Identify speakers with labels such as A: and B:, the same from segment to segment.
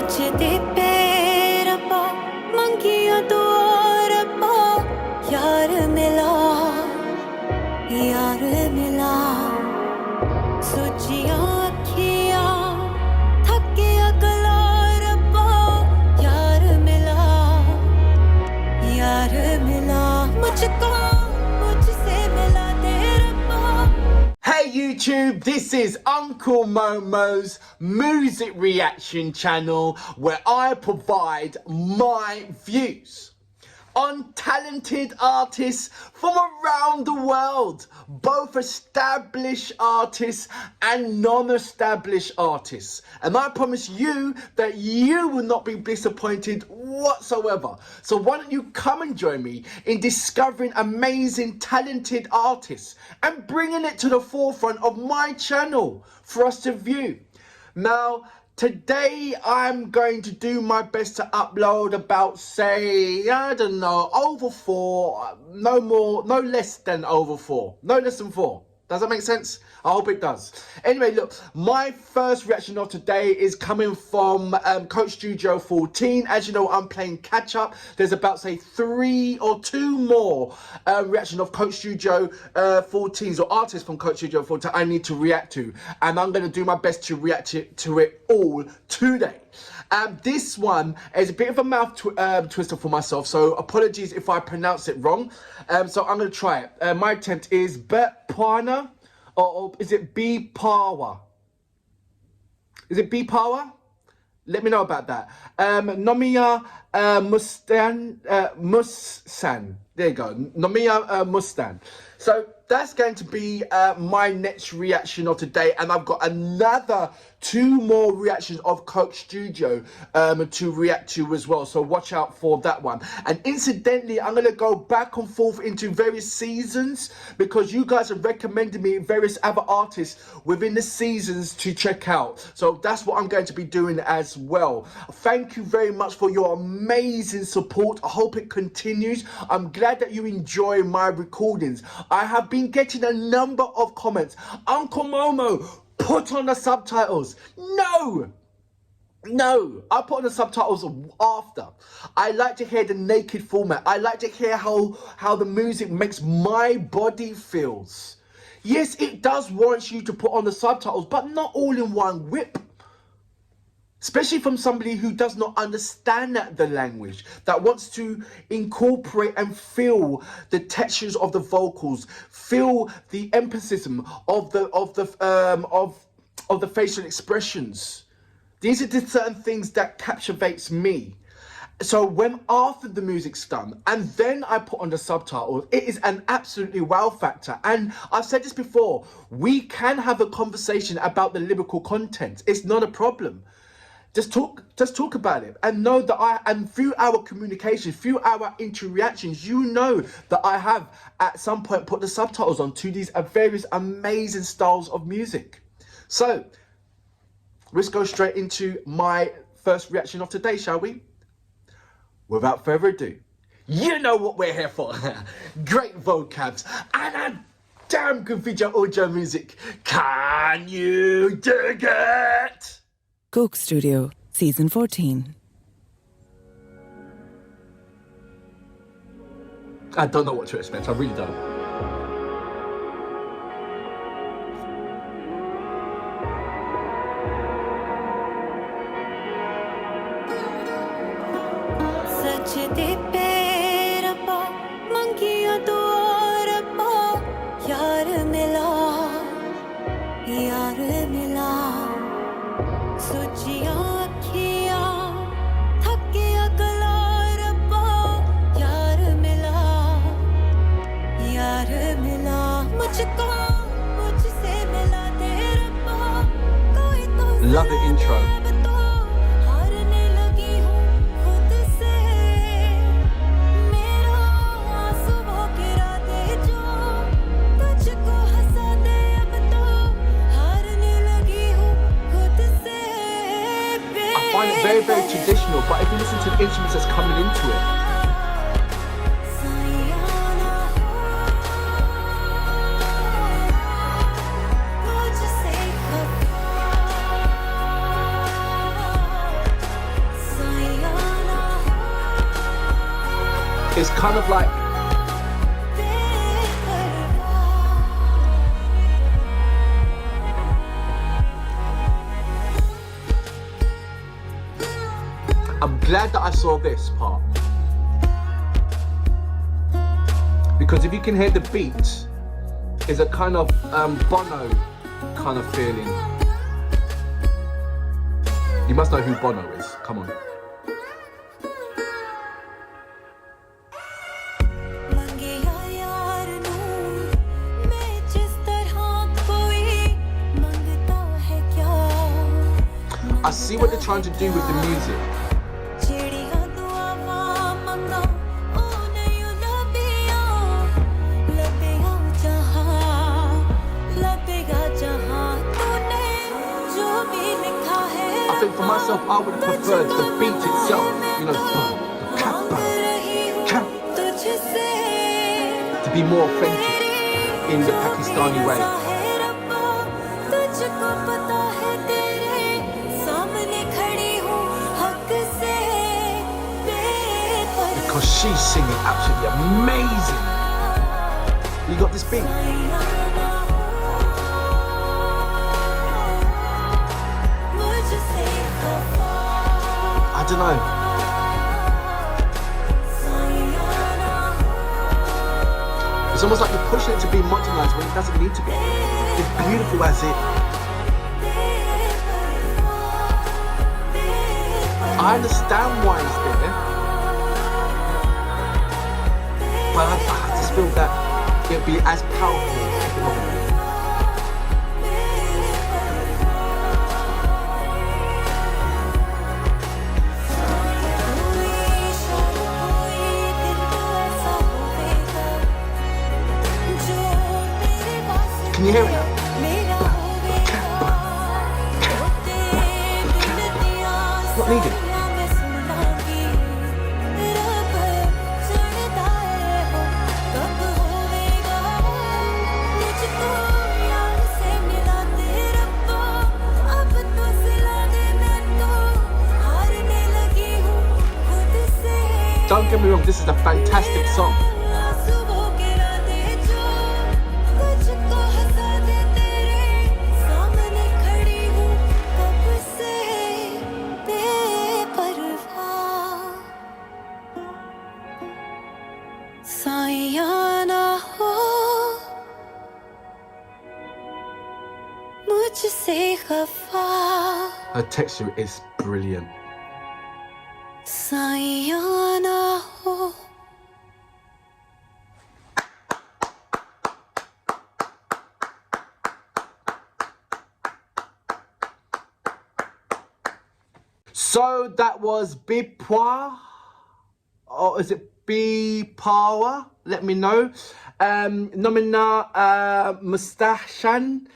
A: सजदे पे रब्बा मंगिया दुआ रब्बा यार मिला सोचिया अखियां थकिया गला रब्बा यार मिला मुझको मुझसे मिला दे रब्बा.
B: Hey YouTube, this is Uncle Momo's music reaction channel where I provide my views on talented artists from around the world, both established artists and non-established artists. And I promise you that you will not be disappointed whatsoever. So why don't you come and join me in discovering amazing talented artists and bringing it to the forefront of my channel for us to view. Now, today I'm going to do my best to upload about, say, I don't know, over 4, no more, no less than over 4, no less than 4. Does that make sense? I hope it does. Anyway, look, my first reaction of today is coming from Coach Studio 14. As you know, I'm playing catch up. There's about, say, 3 or 2 more reaction of Coach Studio 14s or artists from Coach Studio 14 I need to react to. And I'm going to do my best to react to it all today. This one is a bit of a mouth twister for myself, so apologies if I pronounce it wrong. So I'm going to try it. My attempt is Beparwah, or is it Beparwah? Is it Beparwah? Let me know about that. Momina Mustehsan. There you go. Momina Mustehsan. So that's going to be my next reaction of today, and I've got another 2 more reactions of Coach Studio to react to as well, so watch out for that one. And incidentally, I'm going to go back and forth into various seasons because you guys have recommended me various other artists within the seasons to check out, so that's what I'm going to be doing as well. Thank you very much for your amazing support. I hope it continues. I'm glad that you enjoy my recordings. I have been getting a number of comments. Uncle Momo, put on the subtitles. No, I put on the subtitles after. I like to hear the naked format. I like to hear how the music makes my body feels. Yes, it does warrant you to put on the subtitles, but not all in one whip. Especially from somebody who does not understand the language, that wants to incorporate and feel the textures of the vocals, feel the emphasis of the facial expressions. These are the certain things that captivates me. So when after the music's done and then I put on the subtitles, it is an absolutely wow factor. And I've said this before, we can have a conversation about the lyrical content. It's not a problem. Just talk about it, and know that and through our communication, through our interactions, you know that I have at some point put the subtitles on to these various amazing styles of music. So let's go straight into my first reaction of today, shall we? Without further ado, you know what we're here for. Great vocabs and a damn good video audio music. Can you dig it?
C: Coke Studio, Season 14.
B: I don't know what to expect, I really don't.
A: सजदे पे रब्बा मंगिया दुआ रब्बा यार मिला सोचिया अखियां थकिया गला रब्बा यार मिला मुझको मुझसे मिला दे रब्बा कोई तो
B: Love the intro.
A: हारने लगी हूँ खुद से मेरा आंसू वो गिरा दे जो तुझको हंसा दे अब तो हारने लगी हूँ खुद से.
B: I find it very, very traditional, but if you listen to the instruments that's coming into it, it's kind of like, I'm glad that I saw this part, because if you can hear the beat, is a kind of Bono kind of feeling. You must know who Bono is. Come on. I see what they're trying to do with the music. I think for myself, I would have preferred the beat itself, you know, to be more authentic in the Pakistani way. Because she's singing absolutely amazing. You got this beat. I don't know. It's almost like you're pushing it to be modernized when it doesn't need to be. It's beautiful as it. I understand why it's there, but I just feel that it'd be as powerful if it wasn't. Can you hear it now? Not needed. Don't get me wrong, this is a fantastic song. Her texture is brilliant. So that was Beparwah, or is it Beparwah? Let me know. Momina Mustehsan.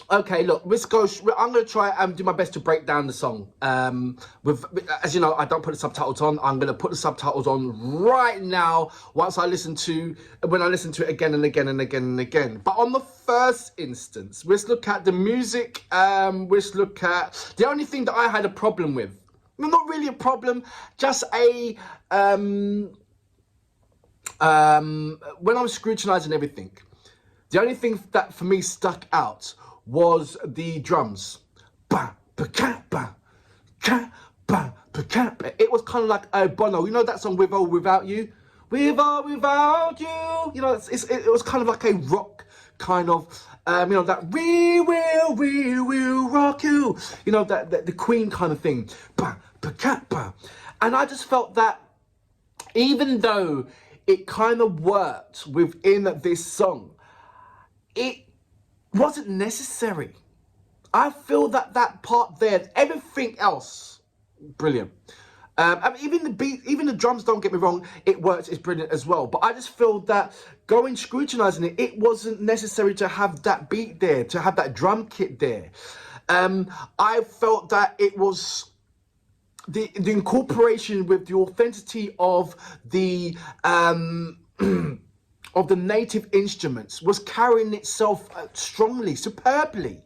B: Okay, look, let's go. I'm going to try and do my best to break down the song. As you know, I don't put the subtitles on. I'm going to put the subtitles on right now when I listen to it again and again and again and again. But on the first instance, let's look at the music. Let's look at the only thing that I had a problem with. Well, not really a problem, just a when I was scrutinizing everything, the only thing that for me stuck out was the drums. It was kind of like a Bono. You know that song With or Without You? With or Without You. You know, it was kind of like a rock kind of, you know, that we will rock you. You know, that the Queen kind of thing. And I just felt that even though it kind of worked within this song, it wasn't necessary. I feel that part there, everything else, brilliant. I mean, even the beat, even the drums, don't get me wrong, it works, it's brilliant as well. But I just feel that scrutinizing it, it wasn't necessary to have that beat there, to have that drum kit there. I felt that it was the incorporation with the authenticity of the native instruments was carrying itself strongly, superbly.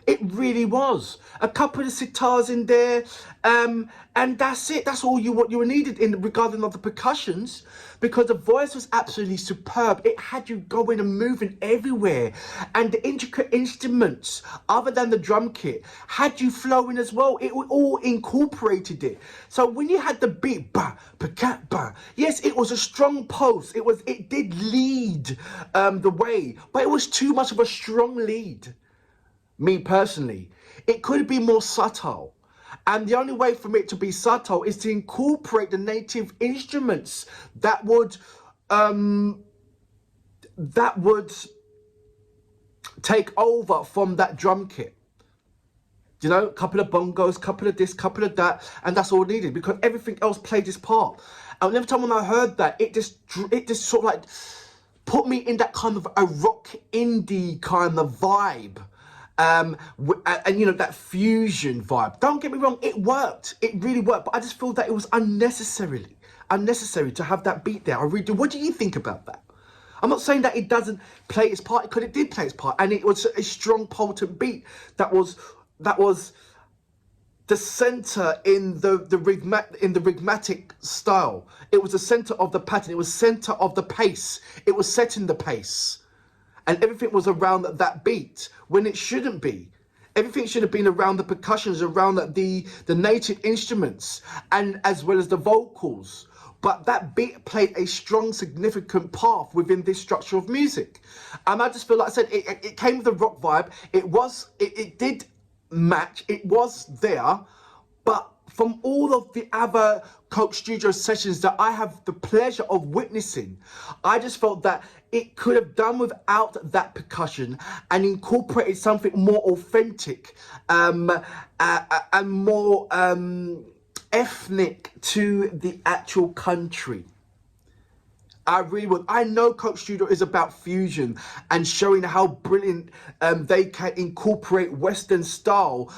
B: It really was. A couple of sitars in there, and that's it. That's all what you were needed in regarding of the percussions, because the voice was absolutely superb. It had you going and moving everywhere, and the intricate instruments, other than the drum kit, had you flowing as well. It all incorporated it. So when you had the beat, ba, ba, ba, yes, it was a strong pulse. It did lead the way, but it was too much of a strong lead. Me personally, it could be more subtle, and the only way for it to be subtle is to incorporate the native instruments that would take over from that drum kit. You know, a couple of bongos, couple of this, couple of that, and that's all needed, because everything else played its part. And every time when I heard that, it just sort of like put me in that kind of a rock indie kind of vibe. And you know, that fusion vibe. Don't get me wrong, it worked. It really worked. But I just feel that it was unnecessary to have that beat there. I really do. What do you think about that? I'm not saying that it doesn't play its part, because it did play its part, and it was a strong, potent beat that was the center in the rhythmatic style. It was the center of the pattern. It was center of the pace. It was setting the pace. And everything was around that beat, when it shouldn't be. Everything should have been around the percussions, around the native instruments, and as well as the vocals. But that beat played a strong, significant part within this structure of music. And I just feel like I said, it came with the rock vibe. It did match. It was there. But from all of the other Coke Studio sessions that I have the pleasure of witnessing, I just felt that it could have done without that percussion and incorporated something more authentic and more ethnic to the actual country. I really would. I know Coke Studio is about fusion and showing how brilliant they can incorporate Western style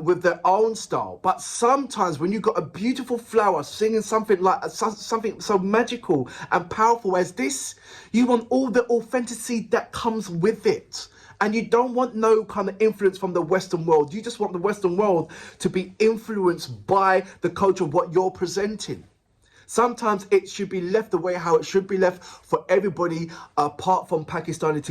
B: with their own style. But sometimes when you've got a beautiful flower singing something like something so magical and powerful as this, you want all the authenticity that comes with it. And you don't want no kind of influence from the Western world. You just want the Western world to be influenced by the culture of what you're presenting. Sometimes it should be left the way how it should be left, for everybody apart from Pakistani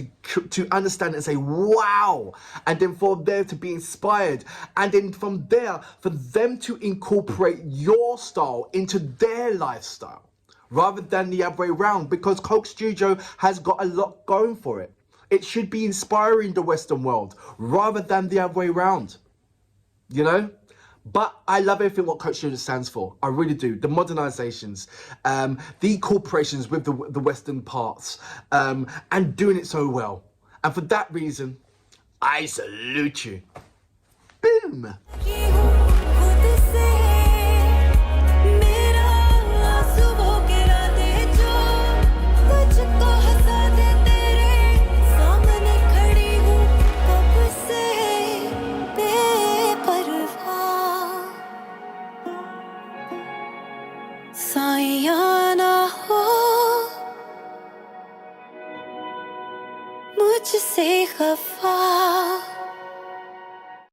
B: to understand and say, wow, and then for them to be inspired, and then from there for them to incorporate your style into their lifestyle rather than the other way around, because Coke Studio has got a lot going for it. It should be inspiring the Western world rather than the other way around, you know? But I love everything what Coke Studio stands for. I really do. The modernizations, the incorporations with the Western parts, and doing it so well. And for that reason, I salute you. Boom.
A: साइयां ना हो मुझसे खफा